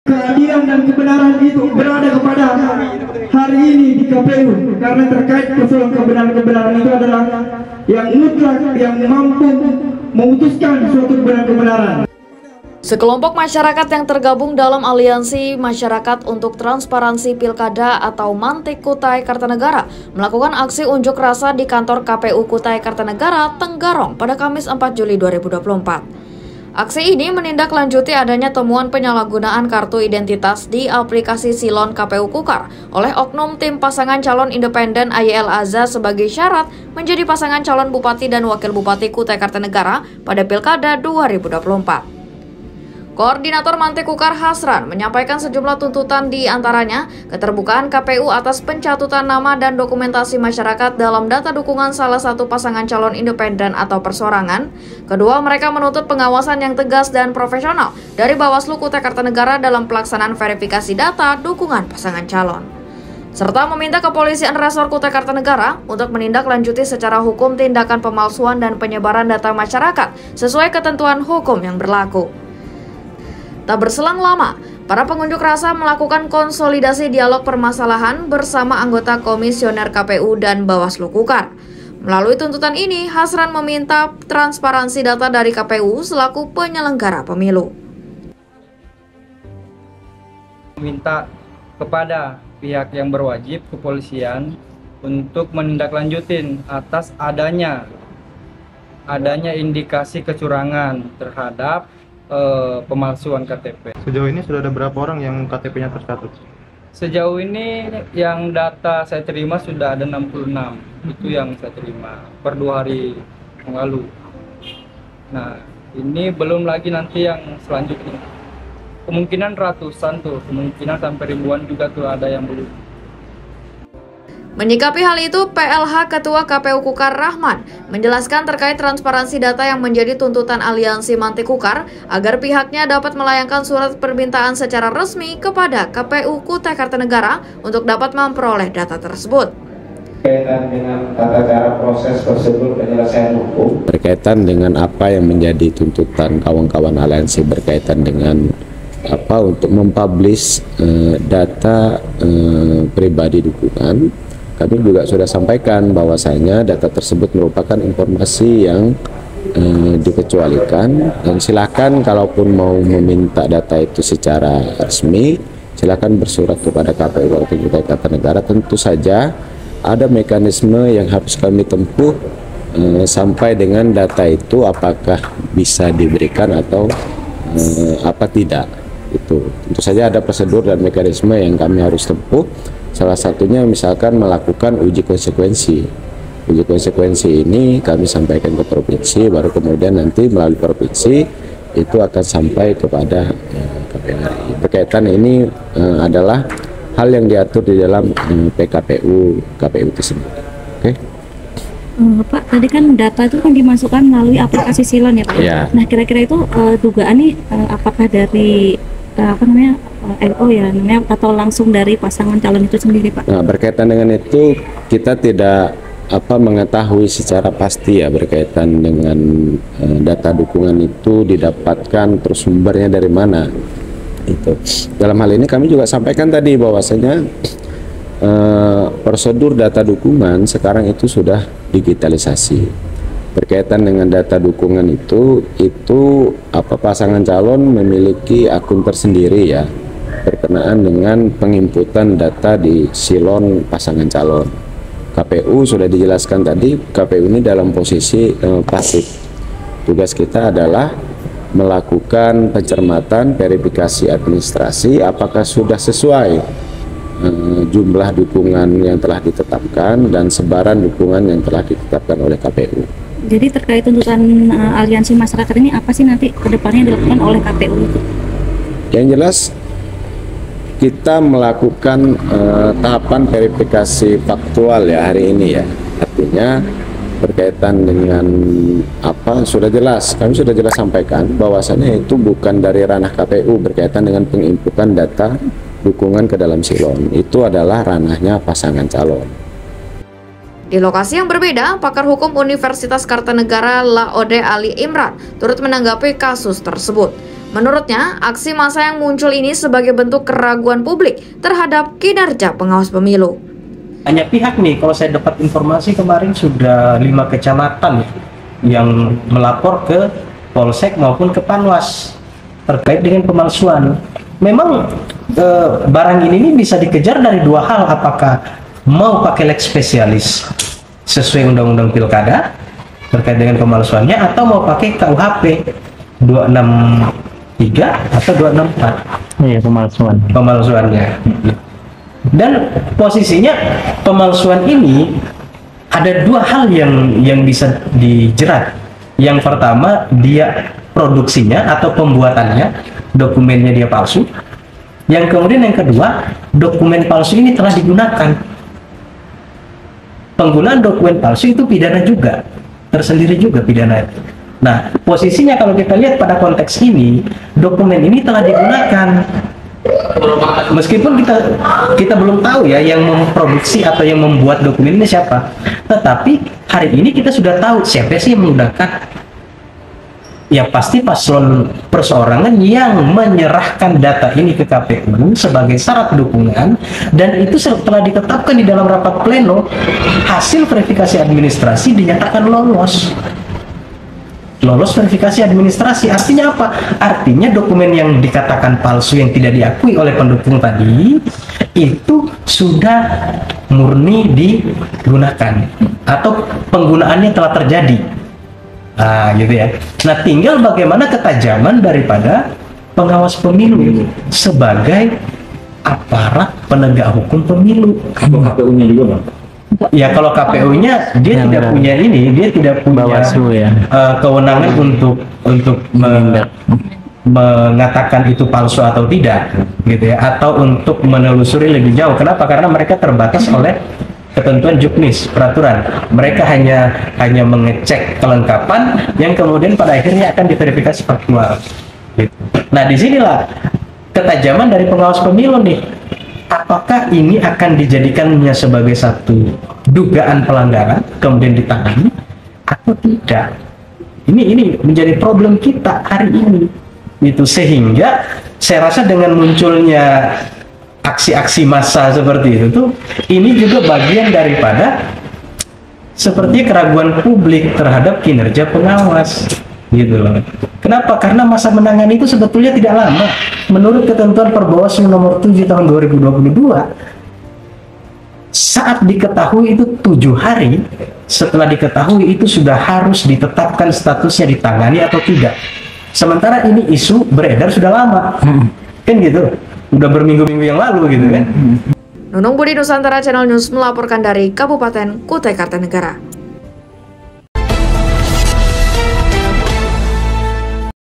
Keadilan dan kebenaran itu berada kepada hari ini di KPU, karena terkait persoalan kebenaran itu adalah yang mutlak, yang mampu memutuskan suatu kebenaran. Sekelompok masyarakat yang tergabung dalam Aliansi Masyarakat untuk Transparansi Pilkada atau Mantik Kutai Kartanegara melakukan aksi unjuk rasa di kantor KPU Kutai Kartanegara, Tenggarong pada Kamis 4 Juli 2024. Aksi ini menindaklanjuti adanya temuan penyalahgunaan kartu identitas di aplikasi Silon KPU Kukar oleh oknum tim pasangan calon independen AYL Aza sebagai syarat menjadi pasangan calon Bupati dan Wakil Bupati Kutai Kartanegara pada Pilkada 2024. Koordinator Mantik Kukar Hasran menyampaikan sejumlah tuntutan, di antaranya keterbukaan KPU atas pencatutan nama dan dokumentasi masyarakat dalam data dukungan salah satu pasangan calon independen atau persorangan. Kedua, mereka menuntut pengawasan yang tegas dan profesional dari Bawaslu Kutai Kartanegara dalam pelaksanaan verifikasi data dukungan pasangan calon. Serta meminta kepolisian resor Kutai Kartanegara untuk menindaklanjuti secara hukum tindakan pemalsuan dan penyebaran data masyarakat sesuai ketentuan hukum yang berlaku. Tak berselang lama, para pengunjuk rasa melakukan konsolidasi dialog permasalahan bersama anggota komisioner KPU dan Bawaslu Kukar. Melalui tuntutan ini, Hasran meminta transparansi data dari KPU selaku penyelenggara pemilu. Minta kepada pihak yang berwajib, kepolisian, untuk menindaklanjutin atas adanya indikasi kecurangan terhadap pemalsuan KTP. Sejauh ini sudah ada berapa orang yang KTP-nya tercatut? Sejauh ini yang data saya terima sudah ada 66. Itu yang saya terima per 2 hari yang lalu. Nah, ini belum lagi nanti yang selanjutnya. Kemungkinan ratusan tuh, kemungkinan sampai ribuan juga tuh ada yang belum. Menyikapi hal itu, PLH Ketua KPU Kukar Rahman menjelaskan terkait transparansi data yang menjadi tuntutan Aliansi Mantik Kukar agar pihaknya dapat melayangkan surat permintaan secara resmi kepada KPU Kutai Kartanegara untuk dapat memperoleh data tersebut. Berkaitan dengan tata cara proses prosedur penyelesaian hukum, berkaitan dengan apa yang menjadi tuntutan kawan-kawan aliansi berkaitan dengan apa untuk mempublish data pribadi dukungan. Kami juga sudah sampaikan bahwasanya data tersebut merupakan informasi yang dikecualikan, dan silakan kalaupun mau meminta data itu secara resmi, silakan bersurat kepada KPU Kutai Kartanegara. Tentu saja ada mekanisme yang harus kami tempuh sampai dengan data itu apakah bisa diberikan atau apa tidak. Itu tentu saja ada prosedur dan mekanisme yang kami harus tempuh. Salah satunya misalkan melakukan uji konsekuensi. Uji konsekuensi ini kami sampaikan ke provinsi, baru kemudian nanti melalui provinsi itu akan sampai kepada KPU RI. Berkaitan ini adalah hal yang diatur di dalam PKPU KPU itu sendiri. Oke. Pak, tadi kan data itu kan dimasukkan melalui aplikasi Silon ya Pak. Ya. Nah, kira-kira itu dugaan nih apakah dari LO ya namanya atau langsung dari pasangan calon itu sendiri Pak? Nah, berkaitan dengan itu kita tidak mengetahui secara pasti ya berkaitan dengan data dukungan itu didapatkan terus sumbernya dari mana. Itu. Dalam hal ini kami juga sampaikan tadi bahwasanya prosedur data dukungan sekarang itu sudah digitalisasi. Berkaitan dengan data dukungan itu pasangan calon memiliki akun tersendiri ya berkenaan dengan penginputan data di Silon pasangan calon. KPU sudah dijelaskan tadi, KPU ini dalam posisi pasif. Tugas kita adalah melakukan pencermatan, verifikasi administrasi apakah sudah sesuai jumlah dukungan yang telah ditetapkan dan sebaran dukungan yang telah ditetapkan oleh KPU. Jadi terkait tuntutan aliansi masyarakat ini apa sih nanti kedepannya dilakukan oleh KPU itu? Yang jelas kita melakukan tahapan verifikasi faktual ya hari ini ya. Artinya berkaitan dengan apa sudah jelas, kami sudah jelas sampaikan bahwasannya itu bukan dari ranah KPU berkaitan dengan penginputan data dukungan ke dalam Silon. Itu adalah ranahnya pasangan calon. Di lokasi yang berbeda, pakar hukum Universitas Kartanegara Laode Ali Imran turut menanggapi kasus tersebut. Menurutnya, aksi massa yang muncul ini sebagai bentuk keraguan publik terhadap kinerja pengawas pemilu. Banyak pihak nih, kalau saya dapat informasi kemarin sudah 5 kecamatan yang melapor ke Polsek maupun ke Panwas terkait dengan pemalsuan. Memang barang ini bisa dikejar dari dua hal, apakah mau pakai lex spesialis sesuai undang-undang pilkada terkait dengan pemalsuannya, atau mau pakai KUHP 263 atau 264. Iya, pemalsuannya. Dan posisinya pemalsuan ini ada dua hal yang bisa dijerat. Yang pertama, dia produksinya atau pembuatannya, dokumennya dia palsu. Yang kemudian yang kedua, dokumen palsu ini telah digunakan. Penggunaan dokumen palsu itu pidana juga, tersendiri juga pidana. Nah, posisinya kalau kita lihat pada konteks ini, dokumen ini telah digunakan. Meskipun kita belum tahu ya yang memproduksi atau yang membuat dokumen ini siapa, tetapi hari ini kita sudah tahu siapa sih yang menggunakan. Ya pasti paslon perseorangan yang menyerahkan data ini ke KPU sebagai syarat dukungan, dan itu setelah ditetapkan di dalam rapat pleno, hasil verifikasi administrasi dinyatakan lolos verifikasi administrasi. Artinya apa? Artinya dokumen yang dikatakan palsu yang tidak diakui oleh pendukung tadi itu sudah murni digunakan atau penggunaannya telah terjadi. Nah, gitu ya. Nah, tinggal bagaimana ketajaman daripada pengawas pemilu sebagai aparat penegak hukum pemilu. KPU-nya juga, Bang? Ya, kalau KPU-nya dia tidak punya ini, dia tidak punya kewenangan untuk mengatakan itu palsu atau tidak, gitu ya, atau untuk menelusuri lebih jauh. Kenapa? Karena mereka terbatas oleh ketentuan juknis, peraturan. Mereka hanya mengecek kelengkapan yang kemudian pada akhirnya akan diverifikasi faktual. Gitu. Nah, disinilah ketajaman dari pengawas pemilu nih. Apakah ini akan dijadikannya sebagai satu dugaan pelanggaran kemudian ditangani atau tidak? Ini menjadi problem kita hari ini. Itu sehingga saya rasa dengan munculnya aksi-aksi massa seperti itu tuh, ini juga bagian daripada seperti keraguan publik terhadap kinerja pengawas, gitu loh. Kenapa? Karena masa menangani itu sebetulnya tidak lama. Menurut ketentuan Perbawaslu nomor 7 tahun 2022, saat diketahui itu 7 hari, setelah diketahui itu sudah harus ditetapkan statusnya ditangani atau tidak. Sementara ini isu beredar sudah lama, kan gitu. Udah berminggu-minggu yang lalu gitu kan. Nunung Budi, Nusantara Channel News melaporkan dari Kabupaten Kutai Kartanegara.